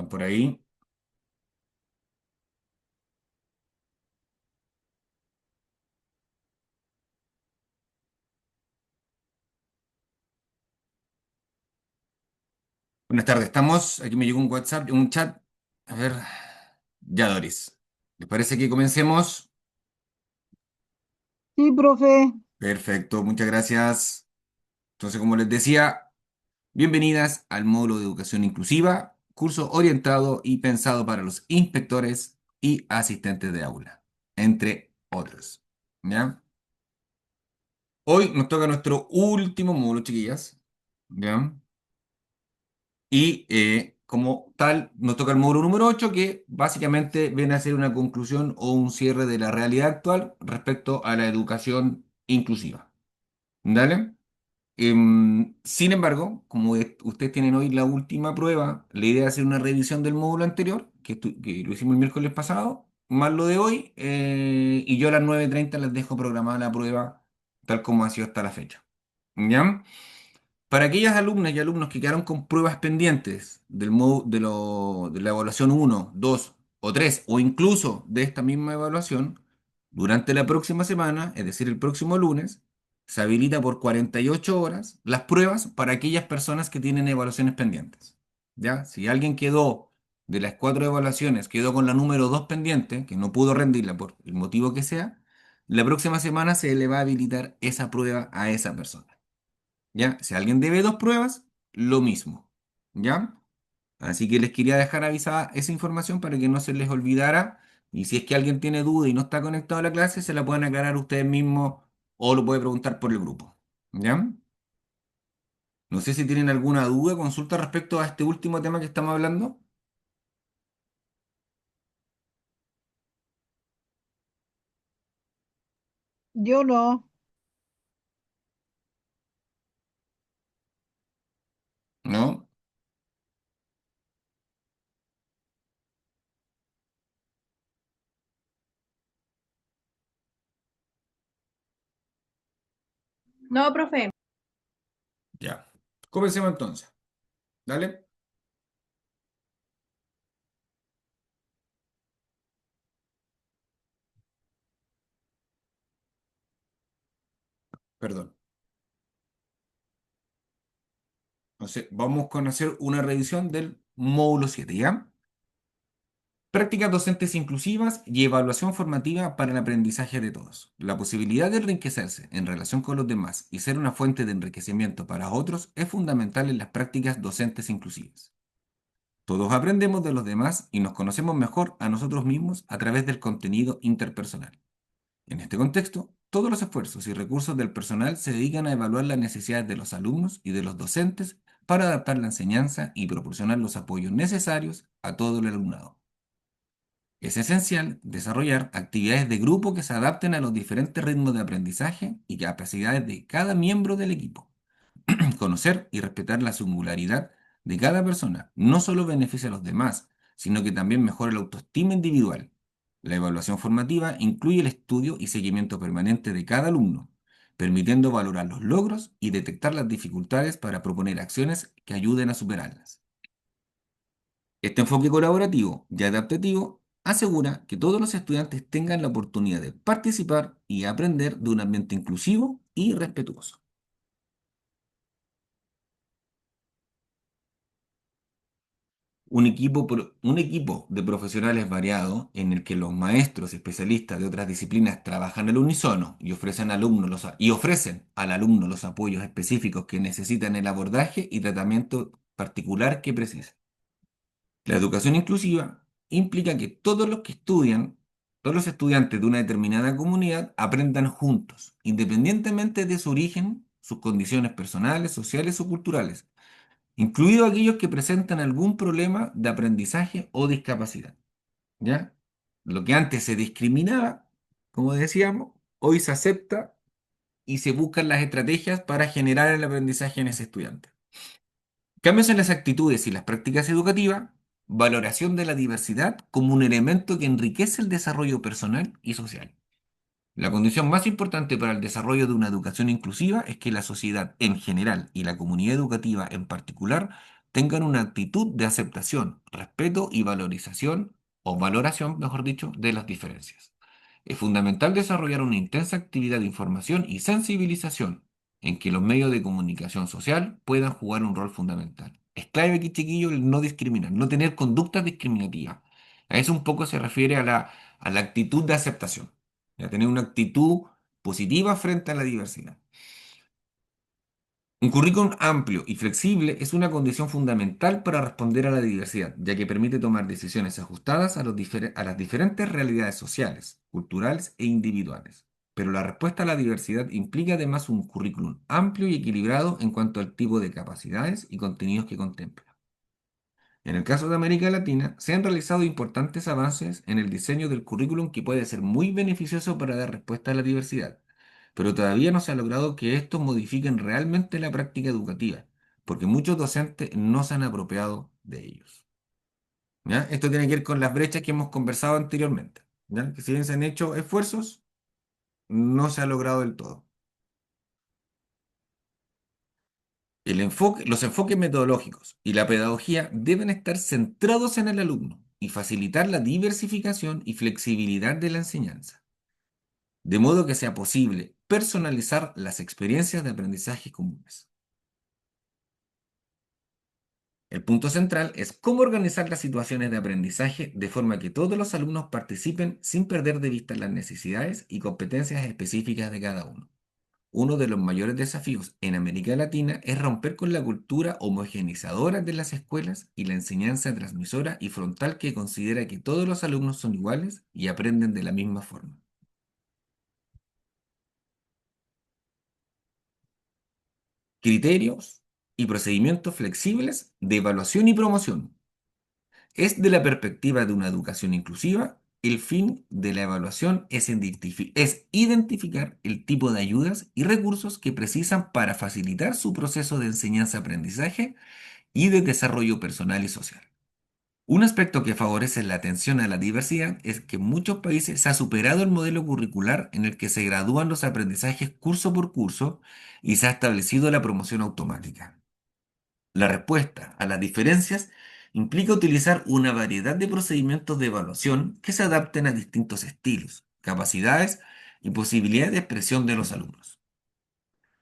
¿Están por ahí? Buenas tardes, estamos. Aquí me llegó un WhatsApp, un chat. A ver, ya, Doris. ¿Les parece que comencemos? Sí, profe, Perfecto, muchas gracias. Entonces, como les decía, bienvenidas al módulo de educación inclusiva, curso orientado y pensado para los inspectores y asistentes de aula, entre otros. ¿Ya? Hoy nos toca nuestro último módulo, chiquillas. ¿Ya? Y como tal, nos toca el módulo número 8 que básicamente viene a ser una conclusión o un cierre de la realidad actual respecto a la educación inclusiva. ¿Dale? Sin embargo, como ustedes tienen hoy la última prueba, la idea es hacer una revisión del módulo anterior, que lo hicimos el miércoles pasado, más lo de hoy, y yo a las 9:30 les dejo programada la prueba tal como ha sido hasta la fecha. ¿Ya? Para aquellas alumnas y alumnos que quedaron con pruebas pendientes de la evaluación uno, 2 o 3 o incluso de esta misma evaluación, durante la próxima semana, es decir, el próximo lunes, se habilita por 48 horas las pruebas para aquellas personas que tienen evaluaciones pendientes. ¿Ya? Si alguien quedó de las 4 evaluaciones, quedó con la número 2 pendiente, que no pudo rendirla por el motivo que sea, la próxima semana se le va a habilitar esa prueba a esa persona. ¿Ya? Si alguien debe 2 pruebas, lo mismo. ¿Ya? Así que les quería dejar avisada esa información para que no se les olvidara. Y si es que alguien tiene duda y no está conectado a la clase, se la pueden aclarar ustedes mismos o lo puede preguntar por el grupo. ¿Ya? No sé si tienen alguna duda, consulta respecto a este último tema que estamos hablando. yo no. ¿No? No, profe. Ya. Comencemos entonces. ¿Dale? Perdón. Entonces, vamos con hacer una revisión del módulo 7, ¿ya? Prácticas docentes inclusivas y evaluación formativa para el aprendizaje de todos. La posibilidad de enriquecerse en relación con los demás y ser una fuente de enriquecimiento para otros es fundamental en las prácticas docentes inclusivas. Todos aprendemos de los demás y nos conocemos mejor a nosotros mismos a través del contenido interpersonal. En este contexto, todos los esfuerzos y recursos del personal se dedican a evaluar las necesidades de los alumnos y de los docentes para adaptar la enseñanza y proporcionar los apoyos necesarios a todo el alumnado. Es esencial desarrollar actividades de grupo que se adapten a los diferentes ritmos de aprendizaje y capacidades de cada miembro del equipo. Conocer y respetar la singularidad de cada persona no solo beneficia a los demás, sino que también mejora la autoestima individual. La evaluación formativa incluye el estudio y seguimiento permanente de cada alumno, permitiendo valorar los logros y detectar las dificultades para proponer acciones que ayuden a superarlas. Este enfoque colaborativo y adaptativo asegura que todos los estudiantes tengan la oportunidad de participar y aprender de un ambiente inclusivo y respetuoso. Un equipo de profesionales variado en el que los maestros y especialistas de otras disciplinas trabajan al unísono y ofrecen al alumno los apoyos específicos que necesitan el abordaje y tratamiento particular que precisa. La educación inclusiva implica que todos los estudiantes de una determinada comunidad aprendan juntos, independientemente de su origen, sus condiciones personales, sociales o culturales, incluidos aquellos que presentan algún problema de aprendizaje o discapacidad. ¿Ya? Lo que antes se discriminaba, como decíamos, hoy se acepta y se buscan las estrategias para generar el aprendizaje en ese estudiante. Cambios en las actitudes y las prácticas educativas, valoración de la diversidad como un elemento que enriquece el desarrollo personal y social. La condición más importante para el desarrollo de una educación inclusiva es que la sociedad en general y la comunidad educativa en particular tengan una actitud de aceptación, respeto y valorización, o valoración, mejor dicho, de las diferencias. Es fundamental desarrollar una intensa actividad de información y sensibilización en que los medios de comunicación social puedan jugar un rol fundamental. Es clave aquí, chiquillo, el no discriminar, no tener conductas discriminativas. A eso un poco se refiere a la actitud de aceptación, a tener una actitud positiva frente a la diversidad. Un currículum amplio y flexible es una condición fundamental para responder a la diversidad, ya que permite tomar decisiones ajustadas a las diferentes realidades sociales, culturales e individuales. Pero la respuesta a la diversidad implica además un currículum amplio y equilibrado en cuanto al tipo de capacidades y contenidos que contempla. En el caso de América Latina, se han realizado importantes avances en el diseño del currículum que puede ser muy beneficioso para dar respuesta a la diversidad, pero todavía no se ha logrado que estos modifiquen realmente la práctica educativa, porque muchos docentes no se han apropiado de ellos. ¿Ya? Esto tiene que ver con las brechas que hemos conversado anteriormente, ¿ya? Que si bien se han hecho esfuerzos, no se ha logrado del todo. Los enfoques metodológicos y la pedagogía deben estar centrados en el alumno y facilitar la diversificación y flexibilidad de la enseñanza, de modo que sea posible personalizar las experiencias de aprendizaje comunes. El punto central es cómo organizar las situaciones de aprendizaje de forma que todos los alumnos participen sin perder de vista las necesidades y competencias específicas de cada uno. Uno de los mayores desafíos en América Latina es romper con la cultura homogeneizadora de las escuelas y la enseñanza transmisora y frontal que considera que todos los alumnos son iguales y aprenden de la misma forma. Criterios y procedimientos flexibles de evaluación y promoción. Es de la perspectiva de una educación inclusiva, el fin de la evaluación es identificar el tipo de ayudas y recursos que precisan para facilitar su proceso de enseñanza-aprendizaje y de desarrollo personal y social. Un aspecto que favorece la atención a la diversidad es que en muchos países se ha superado el modelo curricular en el que se gradúan los aprendizajes curso por curso y se ha establecido la promoción automática. La respuesta a las diferencias implica utilizar una variedad de procedimientos de evaluación que se adapten a distintos estilos, capacidades y posibilidades de expresión de los alumnos.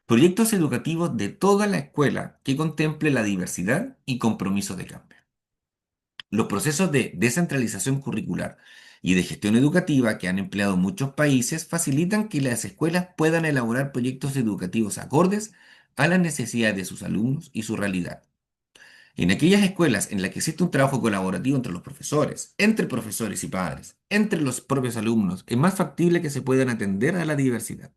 Proyectos educativos de toda la escuela que contemple la diversidad y compromiso de cambio. Los procesos de descentralización curricular y de gestión educativa que han empleado muchos países facilitan que las escuelas puedan elaborar proyectos educativos acordes a las necesidades de sus alumnos y su realidad. En aquellas escuelas en las que existe un trabajo colaborativo entre profesores y padres, entre los propios alumnos, es más factible que se puedan atender a la diversidad.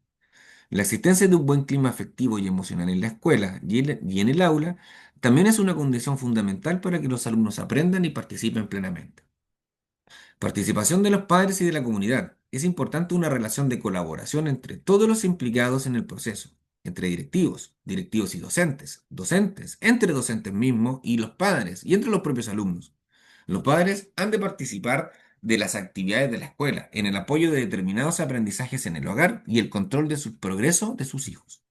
La existencia de un buen clima afectivo y emocional en la escuela y en el aula también es una condición fundamental para que los alumnos aprendan y participen plenamente. Participación de los padres y de la comunidad. Es importante una relación de colaboración entre todos los implicados en el proceso, entre directivos, directivos y docentes, docentes, entre docentes mismos y los padres y entre los propios alumnos. Los padres han de participar de las actividades de la escuela, en el apoyo de determinados aprendizajes en el hogar y el control de su progreso de sus hijos.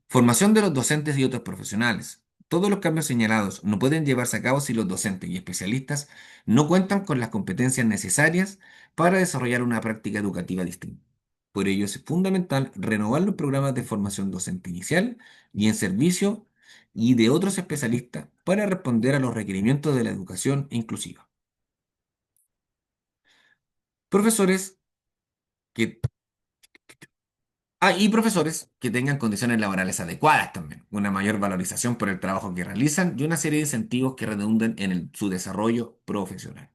Formación de los docentes y otros profesionales. Todos los cambios señalados no pueden llevarse a cabo si los docentes y especialistas no cuentan con las competencias necesarias para desarrollar una práctica educativa distinta. Por ello es fundamental renovar los programas de formación docente inicial y en servicio y de otros especialistas para responder a los requerimientos de la educación inclusiva. Profesores que y profesores que tengan condiciones laborales adecuadas también, una mayor valorización por el trabajo que realizan y una serie de incentivos que redunden en su desarrollo profesional.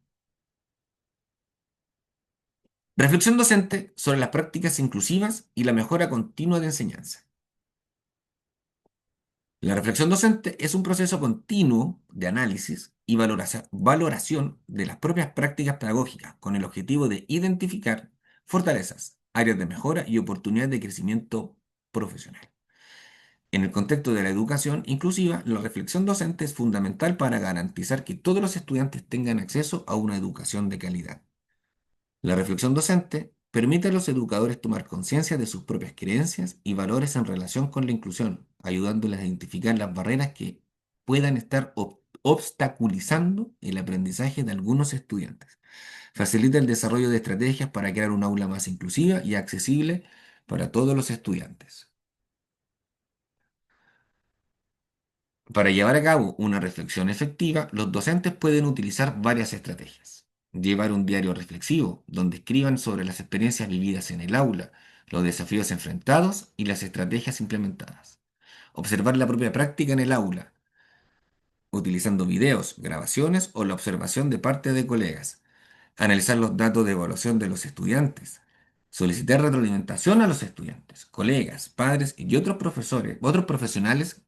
Reflexión docente sobre las prácticas inclusivas y la mejora continua de enseñanza. La reflexión docente es un proceso continuo de análisis y valoración de las propias prácticas pedagógicas con el objetivo de identificar fortalezas, áreas de mejora y oportunidades de crecimiento profesional. En el contexto de la educación inclusiva, la reflexión docente es fundamental para garantizar que todos los estudiantes tengan acceso a una educación de calidad. La reflexión docente permite a los educadores tomar conciencia de sus propias creencias y valores en relación con la inclusión, ayudándoles a identificar las barreras que puedan estar obstaculizando el aprendizaje de algunos estudiantes. Facilita el desarrollo de estrategias para crear un aula más inclusiva y accesible para todos los estudiantes. Para llevar a cabo una reflexión efectiva, los docentes pueden utilizar varias estrategias. Llevar un diario reflexivo, donde escriban sobre las experiencias vividas en el aula, los desafíos enfrentados y las estrategias implementadas. Observar la propia práctica en el aula, utilizando videos, grabaciones o la observación de parte de colegas. Analizar los datos de evaluación de los estudiantes. Solicitar retroalimentación a los estudiantes, colegas, padres y otros profesores, otros profesionales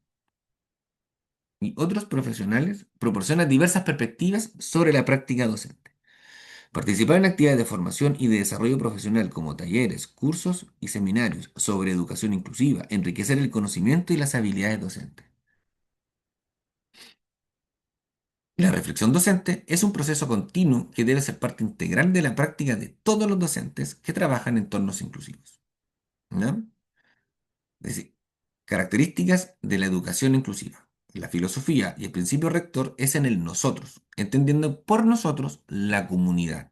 proporciona diversas perspectivas sobre la práctica docente. Participar en actividades de formación y de desarrollo profesional como talleres, cursos y seminarios sobre educación inclusiva, enriquecer el conocimiento y las habilidades docentes. La reflexión docente es un proceso continuo que debe ser parte integral de la práctica de todos los docentes que trabajan en entornos inclusivos. ¿Ya? Es decir, características de la educación inclusiva. La filosofía y el principio rector es en el nosotros, entendiendo por nosotros la comunidad.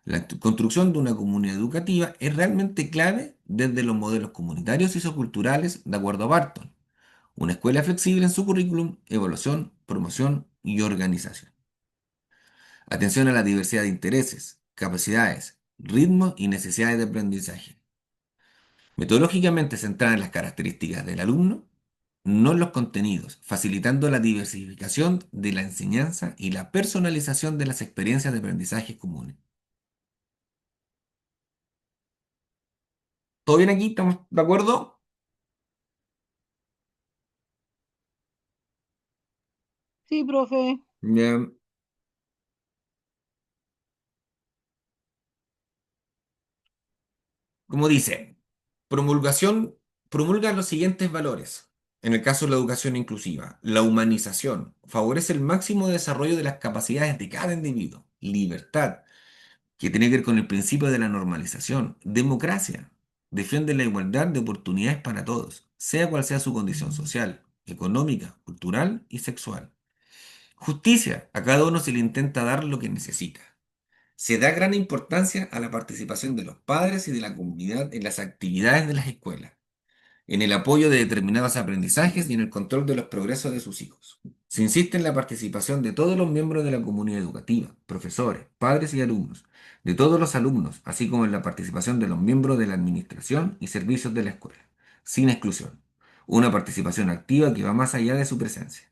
La construcción de una comunidad educativa es realmente clave desde los modelos comunitarios y socioculturales de acuerdo a Barton. Una escuela flexible en su currículum, evaluación, promoción y organización. Atención a la diversidad de intereses, capacidades, ritmos y necesidades de aprendizaje. Metodológicamente centrada en las características del alumno, no en los contenidos, facilitando la diversificación de la enseñanza y la personalización de las experiencias de aprendizaje comunes. ¿Todo bien aquí? ¿Estamos de acuerdo? Sí, profe. Bien. Como dice, promulgación promulga los siguientes valores. En el caso de la educación inclusiva, la humanización favorece el máximo desarrollo de las capacidades de cada individuo. Libertad, que tiene que ver con el principio de la normalización. Democracia, defiende la igualdad de oportunidades para todos, sea cual sea su condición social, económica, cultural y sexual. Justicia, a cada uno se le intenta dar lo que necesita. Se da gran importancia a la participación de los padres y de la comunidad en las actividades de las escuelas, en el apoyo de determinados aprendizajes y en el control de los progresos de sus hijos. Se insiste en la participación de todos los miembros de la comunidad educativa, profesores, padres y alumnos, de todos los alumnos, así como en la participación de los miembros de la administración y servicios de la escuela, sin exclusión. Una participación activa que va más allá de su presencia.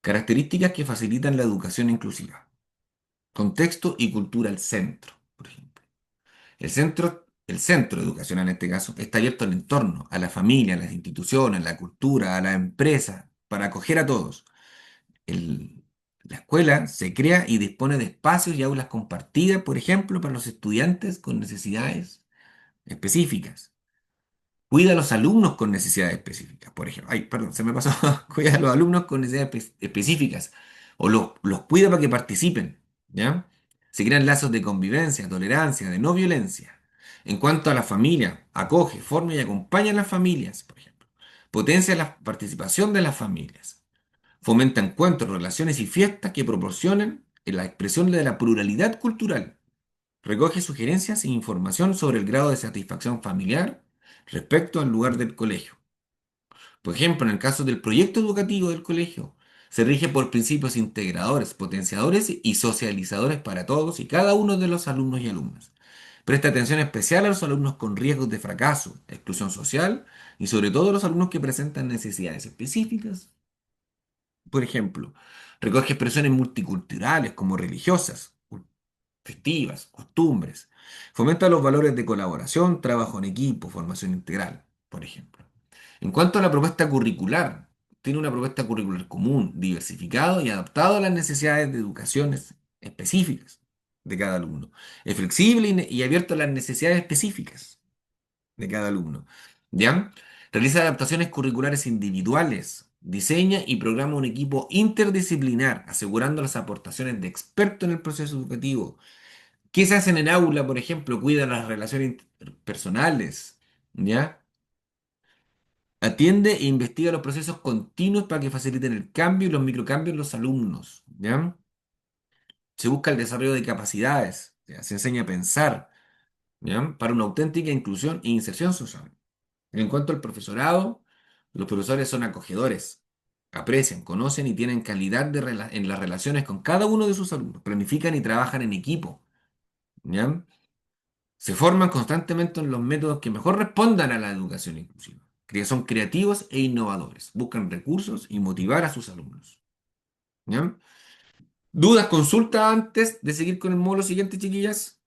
Características que facilitan la educación inclusiva. Contexto y cultura al centro, por ejemplo. El centro educacional en este caso está abierto al entorno, a la familia, a las instituciones, a la cultura, a la empresa, para acoger a todos. La escuela se crea y dispone de espacios y aulas compartidas, por ejemplo, para los estudiantes con necesidades específicas. Cuida a los alumnos con necesidades específicas, por ejemplo. Ay, perdón, se me pasó. Cuida a los alumnos con necesidades específicas. O los cuida para que participen, ¿ya? Se crean lazos de convivencia, tolerancia, de no violencia. En cuanto a la familia, acoge, forma y acompaña a las familias, por ejemplo. Potencia la participación de las familias. Fomenta encuentros, relaciones y fiestas que proporcionen la expresión de la pluralidad cultural. Recoge sugerencias e información sobre el grado de satisfacción familiar respecto al lugar del colegio. Por ejemplo, en el caso del proyecto educativo del colegio, se rige por principios integradores, potenciadores y socializadores para todos y cada uno de los alumnos y alumnas. Presta atención especial a los alumnos con riesgos de fracaso, exclusión social y sobre todo a los alumnos que presentan necesidades específicas. Por ejemplo, recoge expresiones multiculturales como religiosas, festivas, costumbres. Fomenta los valores de colaboración, trabajo en equipo, formación integral, por ejemplo. En cuanto a la propuesta curricular, tiene una propuesta curricular común, diversificado y adaptado a las necesidades de educaciones específicas de cada alumno. Es flexible y abierto a las necesidades específicas de cada alumno. ¿Ya? Realiza adaptaciones curriculares individuales, diseña y programa un equipo interdisciplinar, asegurando las aportaciones de expertos en el proceso educativo. ¿Qué se hace en el aula, por ejemplo? Cuida las relaciones personales, ¿ya? Atiende e investiga los procesos continuos para que faciliten el cambio y los microcambios en los alumnos. ¿Ya? Se busca el desarrollo de capacidades. ¿Ya? Se enseña a pensar. ¿Ya? Para una auténtica inclusión e inserción social. En cuanto al profesorado, los profesores son acogedores, aprecian, conocen y tienen calidad en las relaciones con cada uno de sus alumnos, planifican y trabajan en equipo, ¿ya? Se forman constantemente en los métodos que mejor respondan a la educación inclusiva. Son creativos e innovadores, buscan recursos y motivar a sus alumnos, ¿ya? ¿Dudas, consultas antes de seguir con el módulo siguiente, chiquillas?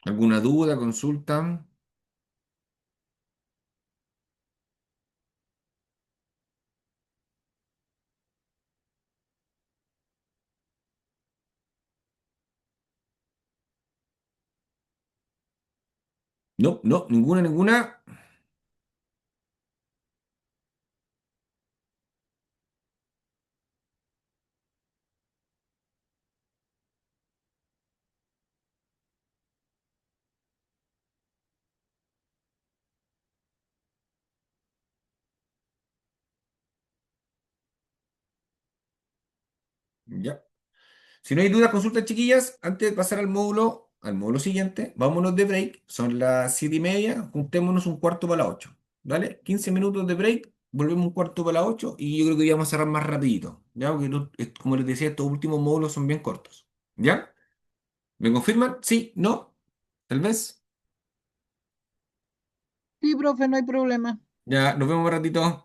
¿Alguna duda, consulta? No, no, ninguna, ninguna. Ya. Si no hay dudas, consultas, chiquillas, antes de pasar al módulo siguiente, vámonos de break. Son las 7:30, juntémonos un cuarto para las 8. ¿Vale? 15 minutos de break, volvemos un cuarto para las 8 y yo creo que ya vamos a cerrar más rapidito. ¿Ya? Porque como les decía, estos últimos módulos son bien cortos. ¿Ya? ¿Me confirman? Sí, no, tal vez. Sí, profe, no hay problema. Ya, nos vemos un ratito.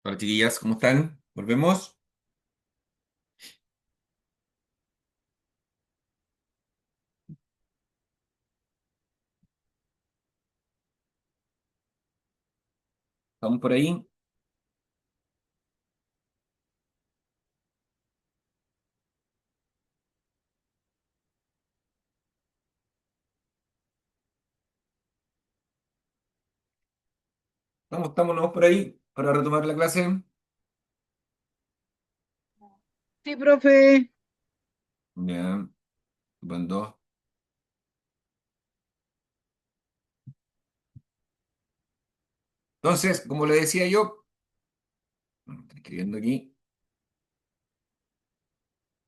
Hola chiquillas, ¿cómo están? ¿Volvemos? ¿Estamos por ahí? ¿Estamos ¿no? por ahí para retomar la clase? Sí, profe. Ya, estupendo. Entonces, como le decía yo, estoy escribiendo aquí.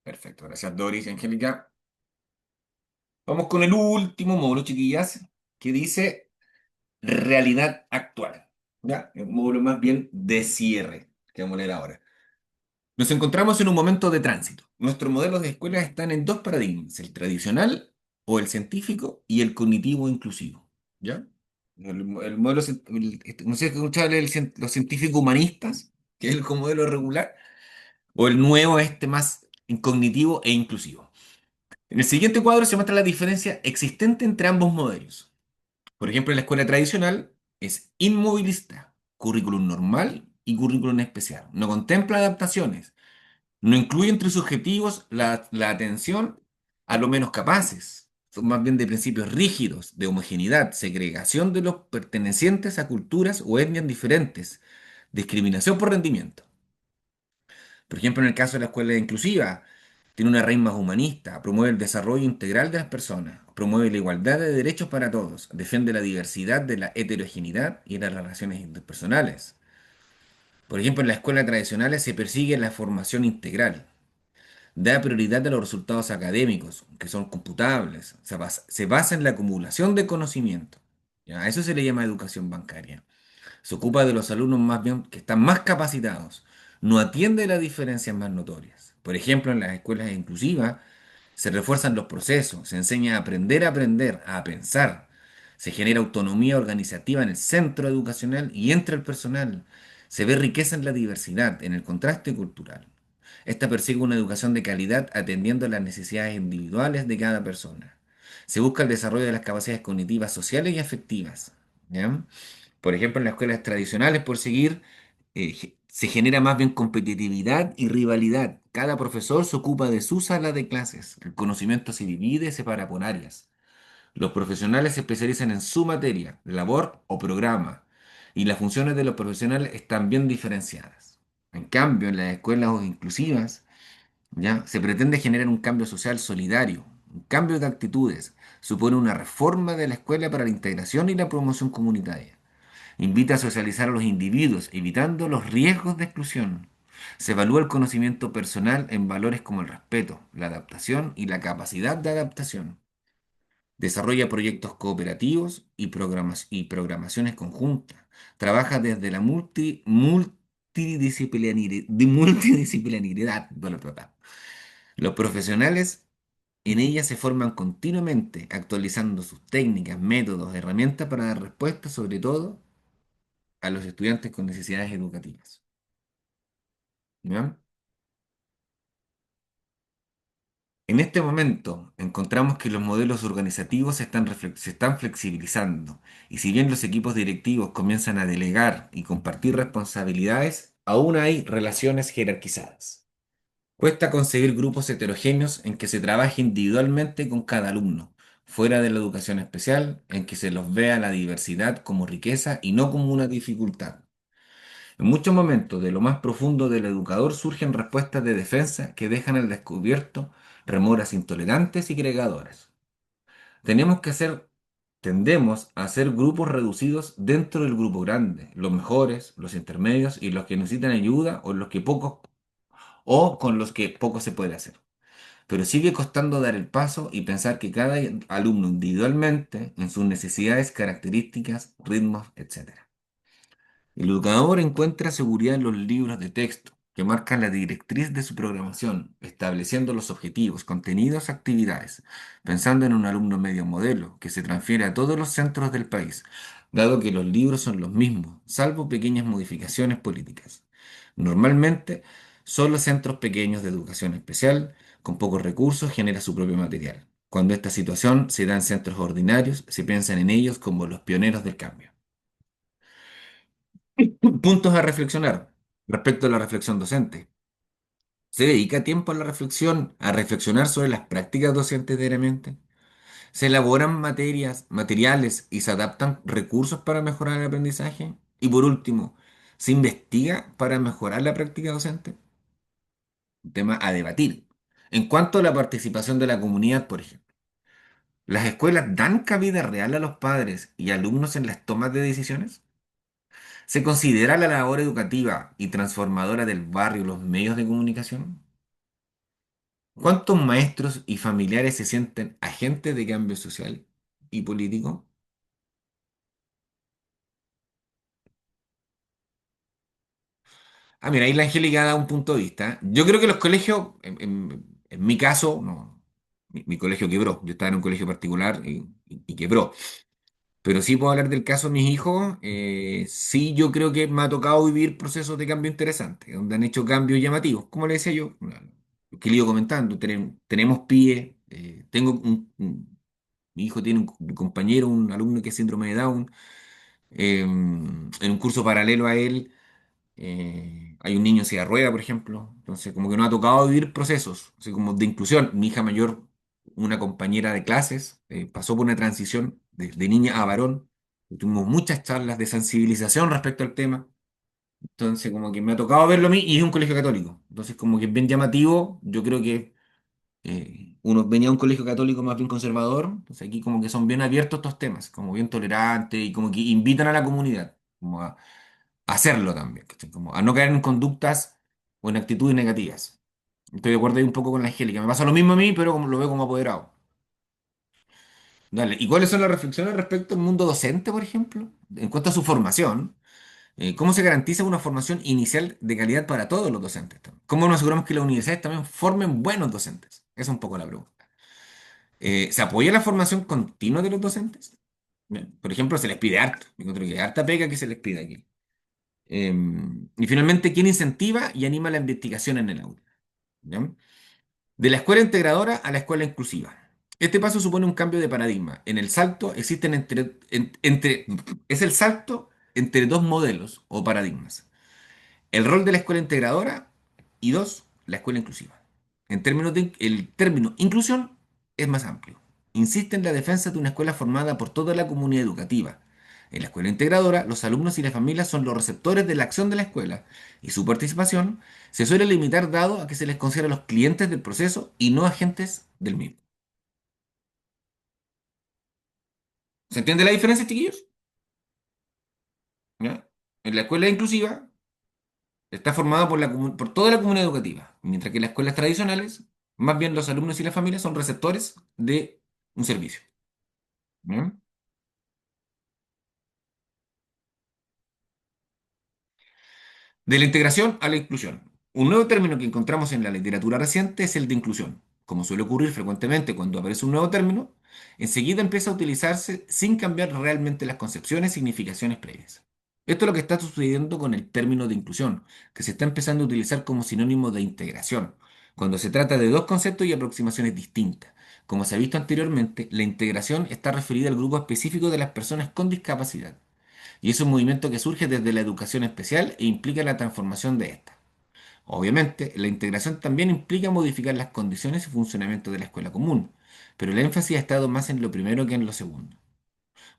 Perfecto, gracias Doris y Angélica. Vamos con el último módulo, chiquillas, que dice realidad actual. ¿Ya? El módulo más bien de cierre que vamos a leer ahora. Nos encontramos en un momento de tránsito. Nuestros modelos de escuela están en dos paradigmas, el tradicional o el científico y el cognitivo inclusivo. ¿Ya? El modelo, no sé si escuchar los científicos humanistas, que es el modelo regular, o el nuevo, este más cognitivo e inclusivo. En el siguiente cuadro se muestra la diferencia existente entre ambos modelos. Por ejemplo, en la escuela tradicional es inmovilista, currículum normal y currículum especial. No contempla adaptaciones, no incluye entre sus objetivos la atención a los menos capaces. Son más bien de principios rígidos, de homogeneidad, segregación de los pertenecientes a culturas o etnias diferentes, discriminación por rendimiento. Por ejemplo, en el caso de la escuela inclusiva, tiene una raíz más humanista, promueve el desarrollo integral de las personas, promueve la igualdad de derechos para todos, defiende la diversidad de la heterogeneidad y las relaciones interpersonales. Por ejemplo, en las escuelas tradicionales se persigue la formación integral, da prioridad a los resultados académicos, que son computables, se basa en la acumulación de conocimiento. ¿Ya? A eso se le llama educación bancaria. Se ocupa de los alumnos más bien que están más capacitados, no atiende las diferencias más notorias. Por ejemplo, en las escuelas inclusivas se refuerzan los procesos, se enseña a aprender, a pensar, se genera autonomía organizativa en el centro educacional y entre el personal, se ve riqueza en la diversidad, en el contraste cultural. Esta persigue una educación de calidad atendiendo a las necesidades individuales de cada persona. Se busca el desarrollo de las capacidades cognitivas, sociales y afectivas. ¿Ya? Por ejemplo, en las escuelas tradicionales, por seguir, se genera más bien competitividad y rivalidad. Cada profesor se ocupa de su sala de clases. El conocimiento se divide y se separa por áreas. Los profesionales se especializan en su materia, labor o programa, y las funciones de los profesionales están bien diferenciadas. En cambio, en las escuelas inclusivas, ¿ya? Se pretende generar un cambio social solidario, un cambio de actitudes, supone una reforma de la escuela para la integración y la promoción comunitaria. Invita a socializar a los individuos, evitando los riesgos de exclusión. Se evalúa el conocimiento personal en valores como el respeto, la adaptación y la capacidad de adaptación. Desarrolla proyectos cooperativos y programaciones conjuntas. Trabaja desde la multidisciplinariedad. Bla, bla, bla. Los profesionales en ella se forman continuamente, actualizando sus técnicas, métodos, herramientas para dar respuesta, sobre todo a los estudiantes con necesidades educativas. ¿Ya? En este momento encontramos que los modelos organizativos se están flexibilizando y si bien los equipos directivos comienzan a delegar y compartir responsabilidades, aún hay relaciones jerarquizadas. Cuesta conseguir grupos heterogéneos en que se trabaje individualmente con cada alumno, fuera de la educación especial, en que se los vea la diversidad como riqueza y no como una dificultad. En muchos momentos, de lo más profundo del educador surgen respuestas de defensa que dejan al descubierto remoras intolerantes y agregadoras. Tenemos que hacer, tendemos a hacer grupos reducidos dentro del grupo grande, los mejores, los intermedios y los que necesitan ayuda o los que pocos o con los que poco se puede hacer. Pero sigue costando dar el paso y pensar que cada alumno individualmente, en sus necesidades, características, ritmos, etc. El educador encuentra seguridad en los libros de texto, que marcan la directriz de su programación, estableciendo los objetivos, contenidos, actividades, pensando en un alumno medio modelo que se transfiere a todos los centros del país, dado que los libros son los mismos, salvo pequeñas modificaciones políticas. Normalmente, solo centros pequeños de educación especial, con pocos recursos, genera su propio material. Cuando esta situación se da en centros ordinarios, se piensan en ellos como los pioneros del cambio. Puntos a reflexionar respecto a la reflexión docente. ¿Se dedica tiempo a la reflexión, a reflexionar sobre las prácticas docentes diariamente? ¿Se elaboran materiales y se adaptan recursos para mejorar el aprendizaje? Y por último, ¿se investiga para mejorar la práctica docente? Un tema a debatir. En cuanto a la participación de la comunidad, por ejemplo, ¿las escuelas dan cabida real a los padres y alumnos en las tomas de decisiones? ¿Se considera la labor educativa y transformadora del barrio los medios de comunicación? ¿Cuántos maestros y familiares se sienten agentes de cambio social y político? Ah, mira, ahí la Angélica da un punto de vista. Yo creo que los colegios, en mi caso, no, mi colegio quebró. Yo estaba en un colegio particular y quebró. Pero sí puedo hablar del caso de mis hijos. Sí, yo creo que me ha tocado vivir procesos de cambio interesantes, donde han hecho cambios llamativos. Como le decía yo, lo que le iba comentando, tenemos PIE, mi hijo tiene un compañero, un alumno que es síndrome de Down. En un curso paralelo a él hay un niño en silla de rueda, por ejemplo. Entonces, como que nos ha tocado vivir procesos, así como de inclusión. Mi hija mayor, una compañera de clases, pasó por una transición de niña a varón. Tuvimos muchas charlas de sensibilización respecto al tema. Entonces, como que me ha tocado verlo a mí y es un colegio católico. Entonces, como que es bien llamativo. Yo creo que uno venía a un colegio católico más bien conservador. Entonces, aquí como que son bien abiertos estos temas, como bien tolerantes y como que invitan a la comunidad. Como a hacerlo también, ¿cachai? Como a no caer en conductas o en actitudes negativas. Estoy de acuerdo ahí un poco con la Angélica. Me pasa lo mismo a mí, pero como lo veo como apoderado. Dale. ¿Y cuáles son las reflexiones respecto al mundo docente, por ejemplo? En cuanto a su formación, ¿cómo se garantiza una formación inicial de calidad para todos los docentes? ¿Cómo nos aseguramos que las universidades también formen buenos docentes? Esa es un poco la pregunta. ¿Se apoya la formación continua de los docentes? Bien, por ejemplo, se les pide harto. Yo encuentro que hay harta pega que se les pide aquí. Y finalmente, ¿quién incentiva y anima la investigación en el aula? ¿Ya? De la escuela integradora a la escuela inclusiva. Este paso supone un cambio de paradigma. En el salto existen es el salto entre dos modelos o paradigmas. El rol de la escuela integradora y dos, la escuela inclusiva. El término inclusión es más amplio. Insiste en la defensa de una escuela formada por toda la comunidad educativa. En la escuela integradora, los alumnos y las familias son los receptores de la acción de la escuela y su participación se suele limitar dado a que se les considera los clientes del proceso y no agentes del mismo. ¿Se entiende la diferencia, chiquillos? ¿Ya? En la escuela inclusiva está formada por toda la comunidad educativa, mientras que las escuelas tradicionales, más bien los alumnos y las familias son receptores de un servicio. ¿Ya? De la integración a la inclusión. Un nuevo término que encontramos en la literatura reciente es el de inclusión. Como suele ocurrir frecuentemente cuando aparece un nuevo término, enseguida empieza a utilizarse sin cambiar realmente las concepciones y significaciones previas. Esto es lo que está sucediendo con el término de inclusión, que se está empezando a utilizar como sinónimo de integración, cuando se trata de dos conceptos y aproximaciones distintas. Como se ha visto anteriormente, la integración está referida al grupo específico de las personas con discapacidad y es un movimiento que surge desde la educación especial e implica la transformación de esta. Obviamente, la integración también implica modificar las condiciones y funcionamiento de la escuela común, pero el énfasis ha estado más en lo primero que en lo segundo.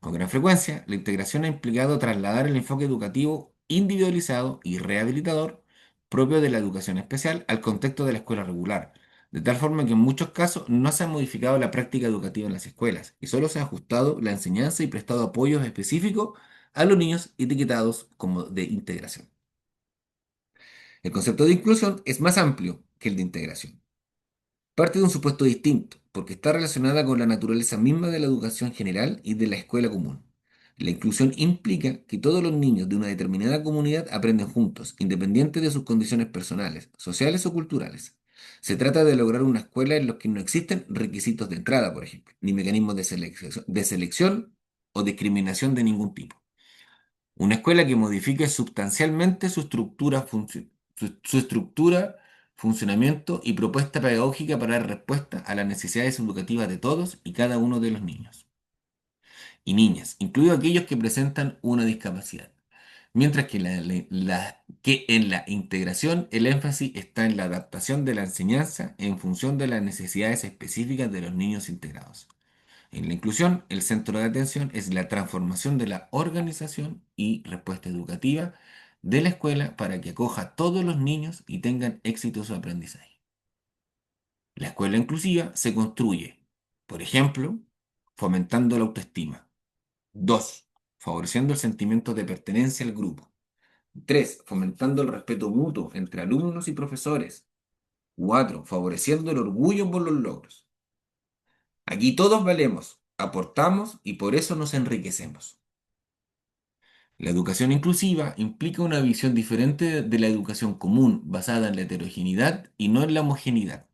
Con gran frecuencia, la integración ha implicado trasladar el enfoque educativo individualizado y rehabilitador propio de la educación especial al contexto de la escuela regular, de tal forma que en muchos casos no se ha modificado la práctica educativa en las escuelas y solo se ha ajustado la enseñanza y prestado apoyos específicos a los niños etiquetados como de integración. El concepto de inclusión es más amplio que el de integración. Parte de un supuesto distinto, porque está relacionada con la naturaleza misma de la educación general y de la escuela común. La inclusión implica que todos los niños de una determinada comunidad aprenden juntos, independiente de sus condiciones personales, sociales o culturales. Se trata de lograr una escuela en la que no existen requisitos de entrada, por ejemplo, ni mecanismos de selección o discriminación de ningún tipo. Una escuela que modifique sustancialmente su estructura, funcionamiento y propuesta pedagógica para dar respuesta a las necesidades educativas de todos y cada uno de los niños y niñas, incluidos aquellos que presentan una discapacidad. Mientras que, que en la integración el énfasis está en la adaptación de la enseñanza en función de las necesidades específicas de los niños integrados. En la inclusión, el centro de atención es la transformación de la organización y respuesta educativa de la escuela para que acoja a todos los niños y tengan éxito en su aprendizaje. La escuela inclusiva se construye, por ejemplo, fomentando la autoestima. 2, favoreciendo el sentimiento de pertenencia al grupo. 3, fomentando el respeto mutuo entre alumnos y profesores. 4, favoreciendo el orgullo por los logros. Aquí todos valemos, aportamos y por eso nos enriquecemos. La educación inclusiva implica una visión diferente de la educación común, basada en la heterogeneidad y no en la homogeneidad.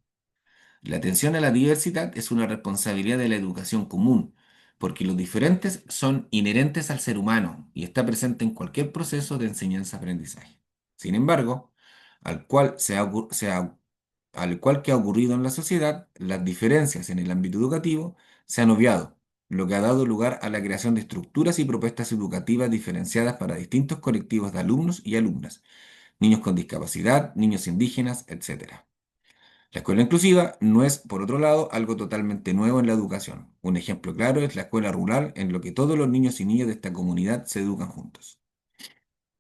La atención a la diversidad es una responsabilidad de la educación común, porque los diferentes son inherentes al ser humano y está presente en cualquier proceso de enseñanza-aprendizaje. Sin embargo, al cual, se ha ocur- se ha- al cual que ha ocurrido en la sociedad, las diferencias en el ámbito educativo se han obviado, lo que ha dado lugar a la creación de estructuras y propuestas educativas diferenciadas para distintos colectivos de alumnos y alumnas, niños con discapacidad, niños indígenas, etc. La escuela inclusiva no es, por otro lado, algo totalmente nuevo en la educación. Un ejemplo claro es la escuela rural, en lo que todos los niños y niñas de esta comunidad se educan juntos.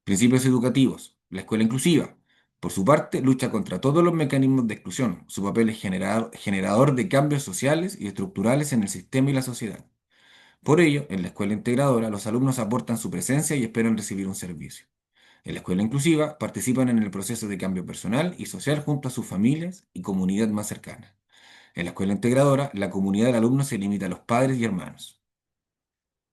Principios educativos. La escuela inclusiva, por su parte, lucha contra todos los mecanismos de exclusión. Su papel es generador de cambios sociales y estructurales en el sistema y la sociedad. Por ello, en la escuela integradora, los alumnos aportan su presencia y esperan recibir un servicio. En la escuela inclusiva, participan en el proceso de cambio personal y social junto a sus familias y comunidad más cercana. En la escuela integradora, la comunidad del alumno se limita a los padres y hermanos.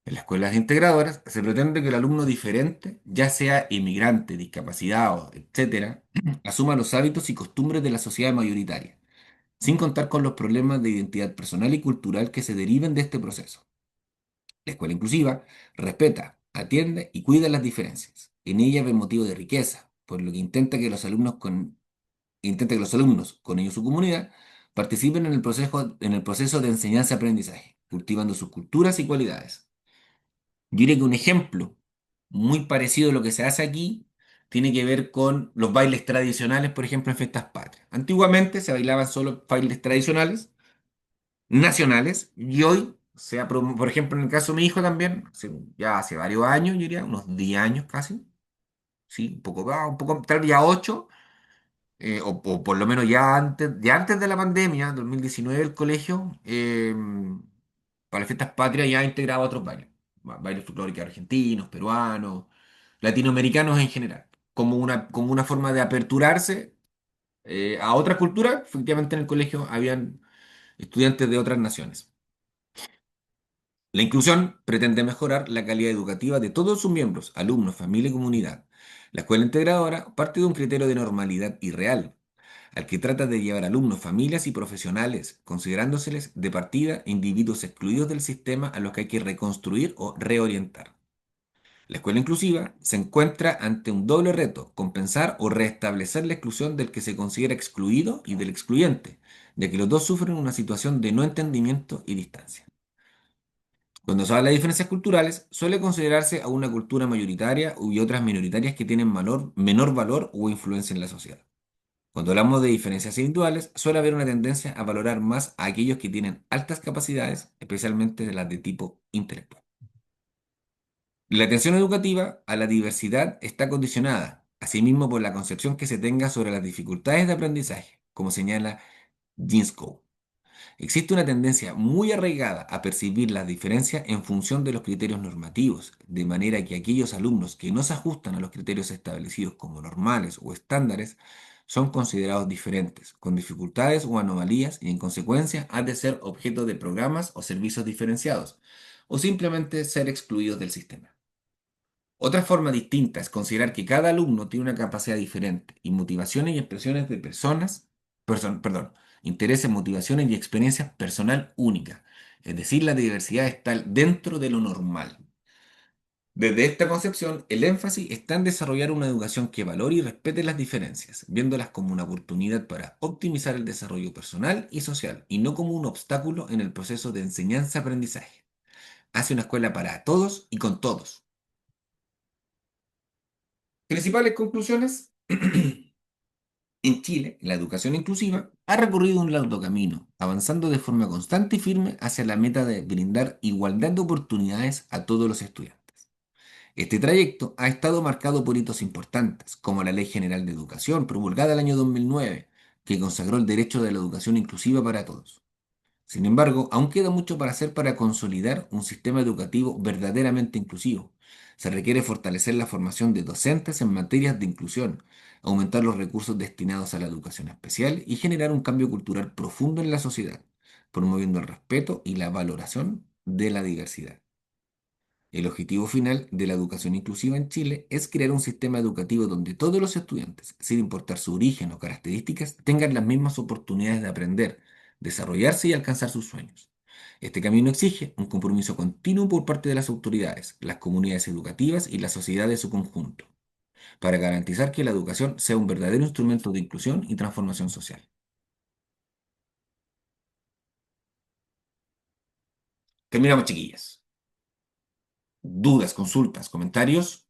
En las escuelas integradoras se pretende que el alumno diferente, ya sea inmigrante, discapacitado, etcétera, asuma los hábitos y costumbres de la sociedad mayoritaria, sin contar con los problemas de identidad personal y cultural que se deriven de este proceso. La escuela inclusiva respeta, atiende y cuida las diferencias. En ella ve motivo de riqueza, por lo que intenta que los alumnos, con ellos su comunidad, participen en el proceso de enseñanza-aprendizaje, cultivando sus culturas y cualidades. Yo diría que un ejemplo muy parecido a lo que se hace aquí tiene que ver con los bailes tradicionales, por ejemplo, en fiestas patrias. Antiguamente se bailaban solo bailes tradicionales, nacionales, y hoy, por ejemplo, en el caso de mi hijo también, ya hace varios años, yo diría, unos 10 años casi, sí, un poco, tal vez ya 8. O por lo menos ya antes de la pandemia, 2019, el colegio, para las fiestas patrias ya integraba otros bailes, bailes folclóricos argentinos, peruanos, latinoamericanos en general, como una forma de aperturarse a otras culturas. Efectivamente, en el colegio habían estudiantes de otras naciones. La inclusión pretende mejorar la calidad educativa de todos sus miembros, alumnos, familia y comunidad. La escuela integradora parte de un criterio de normalidad irreal al que trata de llevar alumnos, familias y profesionales, considerándoseles de partida individuos excluidos del sistema a los que hay que reconstruir o reorientar. La escuela inclusiva se encuentra ante un doble reto: compensar o restablecer la exclusión del que se considera excluido y del excluyente, ya que los dos sufren una situación de no entendimiento y distancia. Cuando se habla de diferencias culturales, suele considerarse a una cultura mayoritaria y otras minoritarias que tienen menor valor o influencia en la sociedad. Cuando hablamos de diferencias individuales, suele haber una tendencia a valorar más a aquellos que tienen altas capacidades, especialmente las de tipo intelectual. La atención educativa a la diversidad está condicionada, asimismo, por la concepción que se tenga sobre las dificultades de aprendizaje, como señala Ginskow. Existe una tendencia muy arraigada a percibir las diferencias en función de los criterios normativos, de manera que aquellos alumnos que no se ajustan a los criterios establecidos como normales o estándares son considerados diferentes, con dificultades o anomalías y en consecuencia han de ser objeto de programas o servicios diferenciados, o simplemente ser excluidos del sistema. Otra forma distinta es considerar que cada alumno tiene una capacidad diferente y motivaciones y expresiones de perdón, intereses, motivaciones y experiencias personal únicas. Es decir, la diversidad está dentro de lo normal. Desde esta concepción, el énfasis está en desarrollar una educación que valore y respete las diferencias, viéndolas como una oportunidad para optimizar el desarrollo personal y social, y no como un obstáculo en el proceso de enseñanza-aprendizaje. Hace una escuela para todos y con todos. Principales conclusiones. En Chile, la educación inclusiva ha recorrido un largo camino, avanzando de forma constante y firme hacia la meta de brindar igualdad de oportunidades a todos los estudiantes. Este trayecto ha estado marcado por hitos importantes, como la Ley General de Educación, promulgada el año 2009, que consagró el derecho de la educación inclusiva para todos. Sin embargo, aún queda mucho para hacer para consolidar un sistema educativo verdaderamente inclusivo. Se requiere fortalecer la formación de docentes en materias de inclusión, aumentar los recursos destinados a la educación especial y generar un cambio cultural profundo en la sociedad, promoviendo el respeto y la valoración de la diversidad. El objetivo final de la educación inclusiva en Chile es crear un sistema educativo donde todos los estudiantes, sin importar su origen o características, tengan las mismas oportunidades de aprender, desarrollarse y alcanzar sus sueños. Este camino exige un compromiso continuo por parte de las autoridades, las comunidades educativas y la sociedad de su conjunto, para garantizar que la educación sea un verdadero instrumento de inclusión y transformación social. Terminamos, chiquillas. Dudas, consultas, comentarios.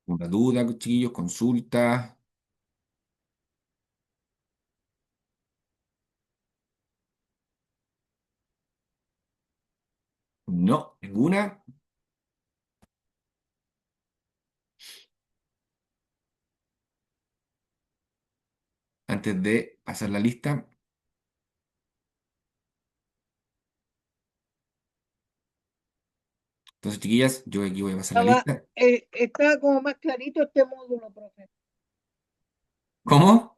Una duda, chiquillos, consulta. No, ninguna. Antes de pasar la lista. Entonces, chiquillas, yo aquí voy a pasar la Estaba, lista. estaba como más clarito este módulo, profe. ¿Cómo?